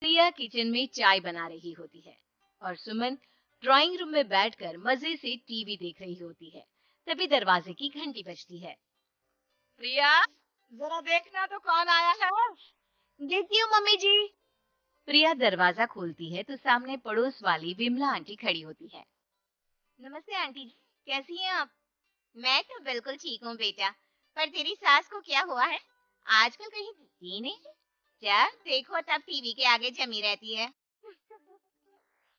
प्रिया kitchen में चाय बना रही होती है और सुमन ड्राइंग रूम में बैठकर मजे से टीवी देख रही होती है। तभी दरवाजे की घंटी बजती है। प्रिया, जरा देखना तो कौन आया है। देखती हूँ मम्मी जी। प्रिया दरवाजा खोलती है तो सामने पड़ोस वाली विमला आंटी खड़ी होती है। नमस्ते आंटी जी, कैसी हैं आप? मैं तो बिल्कुल ठीक हूँ बेटा। पर तेरी सास को क्या हुआ है? आजकल कहीं दिखती ही नहीं। जब देखो तब टीवी के आगे जमी रहती है।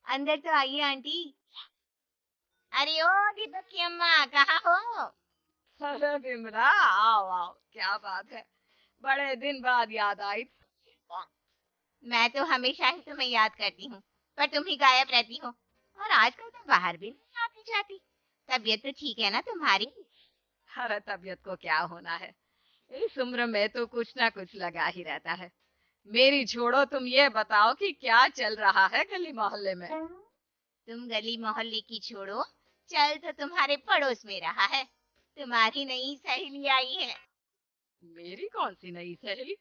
अंदर तो आइए आंटी। अरे ओ दीपक की अम्मा, कहाँ हो? अरे बिमला, आओ आओ, क्या बात है, बड़े दिन बाद याद आई। मैं तो हमेशा ही तुम्हें याद करती हूँ, पर तुम ही गायब रहती हो। और आजकल तो बाहर भी नहीं आती जाती। तबीयत तो ठीक है ना तुम्हारी? अरे तबीयत को क्या होना है, इस उम्र में तो कुछ ना कुछ लगा ही रहता है। मेरी छोड़ो, तुम ये बताओ कि क्या चल रहा है गली मोहल्ले में। तुम गली मोहल्ले की छोड़ो, चल तो तुम्हारे पड़ोस में रहा है। तुम्हारी नई सहेली आई है। मेरी कौन सी नई सहेली?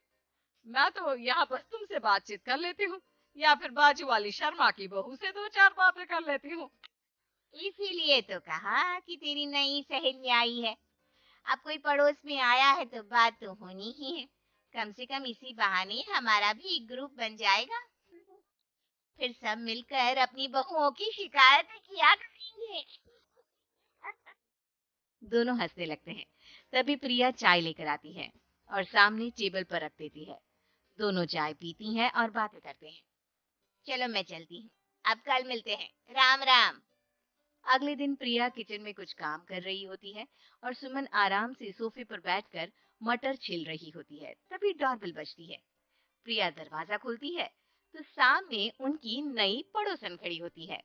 मैं तो यहाँ बस तुमसे बातचीत कर लेती हूँ, या फिर बाजू वाली शर्मा की बहू से दो चार बातें कर लेती हूँ। इसीलिए तो कहा कि तेरी नई सहेली आई है। अब कोई पड़ोस में आया है तो बात तो होनी ही है। कम से कम इसी बहाने हमारा भी एक ग्रुप बन जाएगा। फिर सब मिलकर अपनी बहुओं की शिकायतें किया करेंगे। दोनों हंसने लगते हैं। तभी प्रिया चाय लेकर आती है और सामने टेबल पर रख देती है। दोनों चाय पीती हैं और बातें करते हैं। चलो मैं चलती हूँ, अब कल मिलते हैं। राम राम। अगले दिन प्रिया किचन में कुछ काम कर रही होती है और सुमन आराम से सोफे पर बैठकर मटर छिल रही होती है। तभी डोरबेल बजती है। प्रिया दरवाजा खोलती है तो सामने उनकी नई पड़ोसन खड़ी होती है।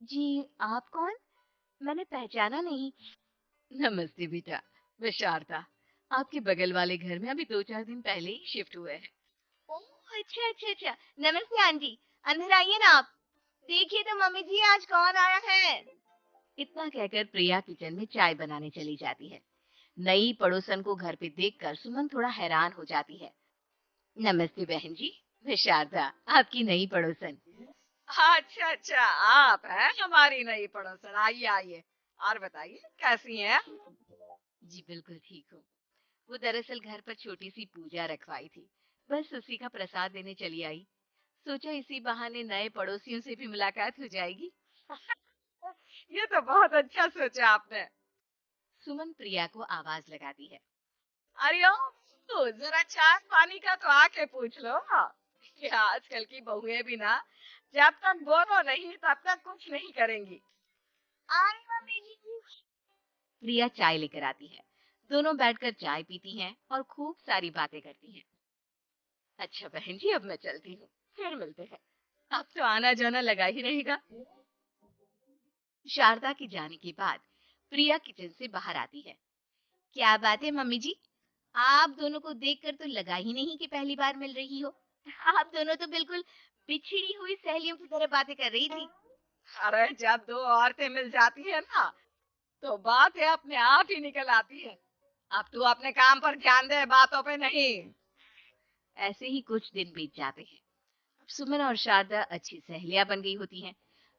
जी, आप कौन? मैंने पहचाना नहीं। नमस्ते बेटा, मैं शारदा। आपके बगल वाले घर में अभी 2-4 दिन पहले ही शिफ्ट हुए हैं। ओह अच्छा अच्छा अच्छा। नमस्ते आंटी, अंदर आइए ना आप। देखिए तो मम्मी जी, आज कौन आया है। इतना कहकर प्रिया किचन में चाय बनाने चली जाती है। नई पड़ोसन को घर पे देखकर सुमन थोड़ा हैरान हो जाती है। नमस्ते बहन जी, मैं शारदा, आपकी नई पड़ोसन। अच्छा अच्छा, आप हैं हमारी नई पड़ोसन। आइए आइए, और बताइए कैसी हैं। जी बिल्कुल ठीक हूँ। वो दरअसल घर पर छोटी सी पूजा रखवाई थी, बस उसी का प्रसाद देने चली आई। सोचा इसी बहाने नए पड़ोसियों से भी मुलाकात हो जाएगी। ये तो बहुत अच्छा सोचा आपने। सुमन प्रिया को आवाज लगाती है। अरे ओ, तो जरा चाय पानी का तो आके पूछ लो। ये आजकल की बहुएं भी ना, जब तक बोलो नहीं तब तक कुछ नहीं करेंगी। आई मम्मी जी। प्रिया चाय लेकर आती है। दोनों बैठकर चाय पीती हैं और खूब सारी बातें करती हैं। अच्छा बहन जी, अब मैं चलती हूँ, फिर मिलते हैं। अब तो आना जाना लगा ही रहेगा। शारदा के जाने के बाद प्रिया किचन से बाहर आती है। क्या बात है मम्मी जी, आप दोनों को देखकर तो लगा ही नहीं कि पहली बार मिल रही हो। आप दोनों तो बिल्कुल बिछड़ी हुई सहेलियों की तरह बातें कर रही थी। अरे जब दो औरतें मिल जाती है ना, तो बातें अपने आप ही निकल आती है। अब तू अपने काम पर ध्यान दे, बातों पे नहीं। ऐसे ही कुछ दिन बीत जाते हैं। सुमन और शारदा अच्छी सहेलियां बन गई होती हैं।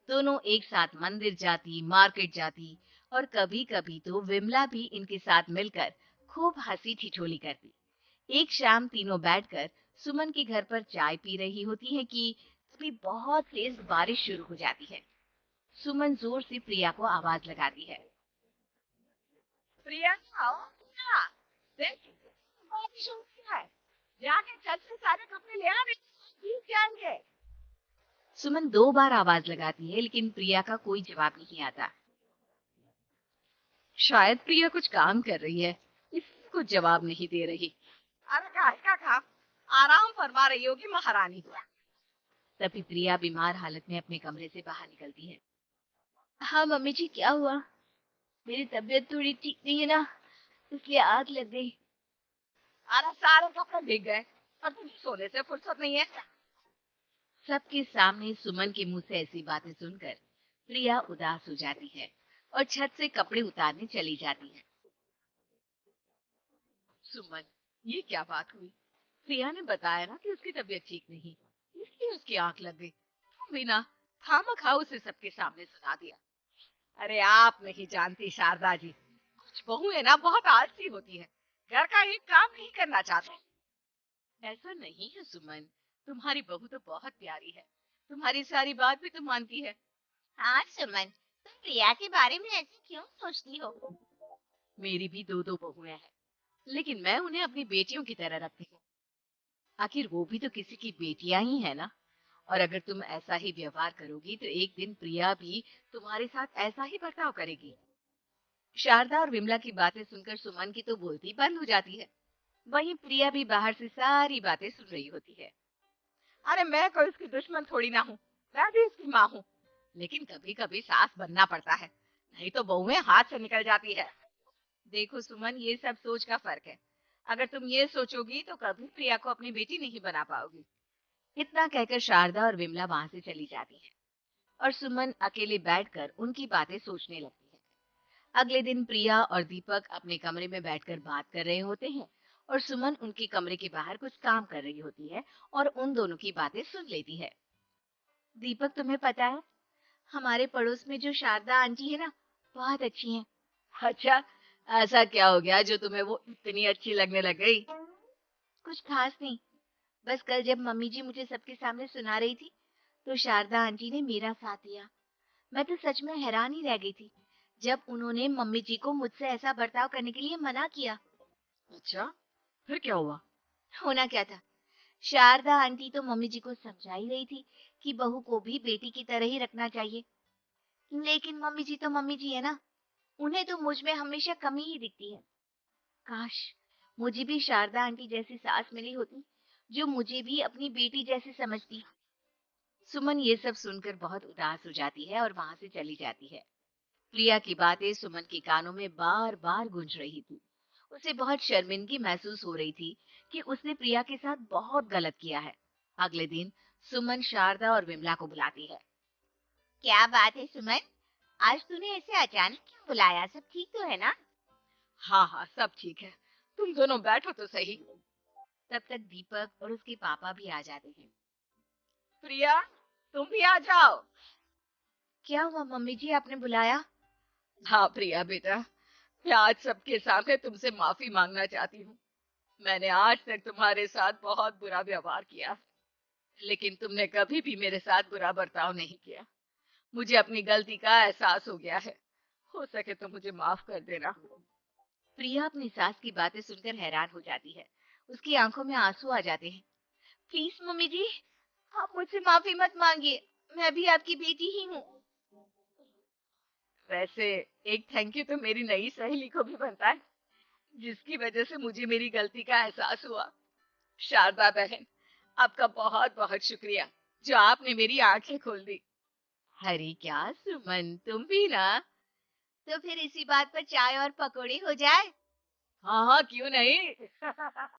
दोनों एक साथ मंदिर जाती, मार्केट जाती और कभी कभी तो विमला भी इनके साथ मिलकर खूब हंसी ठिठोली करती। एक शाम तीनों बैठकर सुमन के घर पर चाय पी रही होती हैं कि तभी बहुत तेज बारिश शुरू हो जाती है। सुमन जोर से प्रिया को आवाज लगाती है। प्रिया, आओ ना, देख बारिश हो रही है, जाके छत से सारे कपड़े ले आ, भीग जाएंगे। सुमन 2 बार आवाज लगाती है लेकिन प्रिया का कोई जवाब नहीं आता। शायद प्रिया कुछ काम कर रही है, इसलिए कुछ जवाब नहीं दे रही। अरे काहे का काम, आराम फरमा रही होगी महारानी। तभी प्रिया बीमार हालत में अपने कमरे से बाहर निकलती है। हाँ मम्मी जी, क्या हुआ? मेरी तबीयत थोड़ी ठीक नहीं है ना, इसलिए आग लग गई। अरे सारे कपड़े भीग गए और तुझे सोने से फुर्सत नहीं है। सबके सामने सुमन के मुंह से ऐसी बातें सुनकर प्रिया उदास हो जाती है और छत से कपड़े उतारने चली जाती है। सुमन, ये क्या बात हुई? प्रिया ने बताया ना कि उसकी तबीयत ठीक नहीं, उसकी आंख लग गई। तुम भी ना खामखा उसे सबके सामने सुना दिया। अरे आप नहीं जानती शारदा जी, कुछ बहुएं ना बहुत आलसी होती है, घर का एक काम नहीं करना चाहती। ऐसा नहीं है सुमन, तुम्हारी बहू तो बहुत प्यारी है, तुम्हारी सारी बात भी तो मानती है। हाँ सुमन, तुम प्रिया के बारे में ऐसे क्यों सोचती हो? मेरी भी दो दो बहुएं हैं, लेकिन मैं उन्हें अपनी बेटियों की तरह रखती हूँ। आखिर वो भी तो किसी की बेटियां ही है ना। और अगर तुम ऐसा ही व्यवहार करोगी तो एक दिन प्रिया भी तुम्हारे साथ ऐसा ही बर्ताव करेगी। शारदा और विमला की बातें सुनकर सुमन की तो बोलती बंद हो जाती है। वहीं प्रिया भी बाहर से सारी बातें सुन रही होती है। अरे मैं कोई उसकी दुश्मन थोड़ी ना हूँ, मैं भी उसकी माँ हूँ, लेकिन कभी कभी सास बनना पड़ता है, नहीं तो बहुएं हाथ से निकल जाती है। देखो सुमन, ये सब सोच का फर्क है। अगर तुम ये सोचोगी तो कभी प्रिया को अपनी बेटी नहीं बना पाओगी। इतना कहकर शारदा और विमला वहां से चली जाती है और सुमन अकेले बैठकर उनकी बातें सोचने लगती है। अगले दिन प्रिया और दीपक अपने कमरे में बैठकर बात कर रहे होते हैं और सुमन उनके कमरे के बाहर कुछ काम कर रही होती है और उन दोनों की बातें सुन लेती है। दीपक, तुम्हें पता है, हमारे पड़ोस में जो शारदा आंटी है ना, बहुत अच्छी है। अच्छा, ऐसा क्या हो गया जो तुम्हें वो इतनी अच्छी लगने लग गई? कुछ खास नहीं, बस कल जब मम्मी जी मुझे सबके सामने सुना रही थी तो शारदा आंटी ने मेरा साथ दिया। मैं तो सच में हैरान ही रह गई थी जब उन्होंने मम्मी जी को मुझसे ऐसा बर्ताव करने के लिए मना किया। अच्छा, फिर क्या हुआ? होना क्या था, शारदा आंटी तो मम्मी जी को समझा ही रही थी कि बहू को भी बेटी की तरह ही रखना चाहिए, लेकिन मम्मी जी तो मम्मी जी है ना, उन्हें तो मुझ में हमेशा कमी ही दिखती है। काश मुझे भी शारदा आंटी जैसी सास मिली होती जो मुझे भी अपनी बेटी जैसी समझती। सुमन ये सब सुनकर बहुत उदास हो जाती है और वहां से चली जाती है। प्रिया की बातें सुमन के कानों में बार बार गूंज रही थी। उसे बहुत शर्मिंदगी महसूस हो रही थी कि उसने प्रिया के साथ बहुत गलत किया है। अगले दिन सुमन शारदा और विमला को बुलाती है। क्या बात है सुमन, आज तूने ऐसे अचानक क्यों बुलाया? सब ठीक तो है ना? हाँ हाँ सब ठीक है, तुम दोनों बैठो तो सही। तब तक दीपक और उसके पापा भी आ जाते हैं। प्रिया, तुम भी आ जाओ। क्या हुआ मम्मी जी, आपने बुलाया? हाँ प्रिया बेटा, मैं आज सबके सामने तुमसे माफी मांगना चाहती हूँ। मैंने आज तक तुम्हारे साथ बहुत बुरा व्यवहार किया, लेकिन तुमने कभी भी मेरे साथ बुरा बर्ताव नहीं किया। मुझे अपनी गलती का एहसास हो गया है, हो सके तो मुझे माफ कर देना। प्रिया अपनी सास की बातें सुनकर हैरान हो जाती है। उसकी आंखों में आंसू आ जाते हैं। प्लीज मम्मी जी, आप मुझसे माफी मत मांगिए, मैं भी आपकी बेटी ही हूँ। वैसे एक थैंक यू तो मेरी नई सहेली को भी बनता है, जिसकी वजह से मुझे मेरी गलती का एहसास हुआ। शारदा बहन, आपका बहुत बहुत शुक्रिया जो आपने मेरी आंखें खोल दी। अरे क्या सुमन, तुम भी ना। तो फिर इसी बात पर चाय और पकौड़े हो जाए। हाँ हाँ क्यों नहीं।